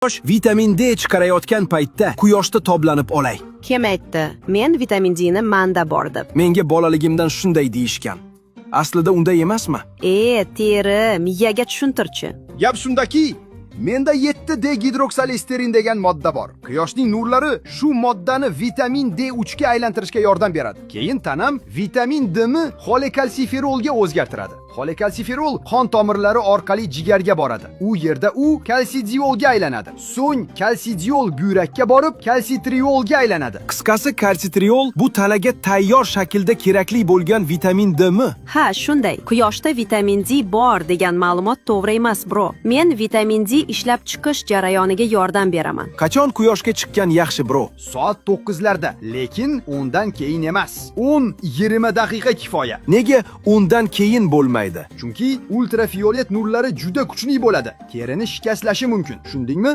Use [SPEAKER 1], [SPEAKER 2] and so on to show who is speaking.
[SPEAKER 1] Vitamin D chiqarayotgan paytda quyoshda toblanib olay.
[SPEAKER 2] Kim aytdi? Men vitamin D ni manda bor deb.
[SPEAKER 1] Menga bolaligimdan shunday deyishgan. Aslida unday emasmi?
[SPEAKER 2] Teri, miyaga tushuntirchi.
[SPEAKER 3] Gap shundaki, menda 7D gidroksolisterin degan modda bor. Quyoshning nurlari shu moddani vitamin D3 ga aylantirishga yordam beradi. Keyin tanam vitamin D ni xolekalsiferolga o'zgartiradi. Xolekalsiferol qon tomirlari orqali jigarga boradi. U yerda u kalsidiolga aylanadi. So'ng kalsidiol buyrakka borib, kalsitriolga aylanadi.
[SPEAKER 1] Qisqasi kalsitriol bu tanaga tayyor shaklda kerakli bo'lgan vitamin D mi?
[SPEAKER 2] Ha, shunday. Quyoshda vitamin D bor degan ma'lumot to'g'ri emas, bro. Men vitamin D ishlab chiqish jarayoniga yordam beraman.
[SPEAKER 1] Qachon quyoshga chiqqan yaxshi, bro?
[SPEAKER 3] Soat 9larda, lekin undan keyin emas. 10-20 daqiqa kifoya.
[SPEAKER 1] Nega undan keyin bo'lmaydi?
[SPEAKER 3] Chunki ultraviolet nurlari juda kuchli bo'ladi. Terini shikastlashi mumkin. Tushundingmi?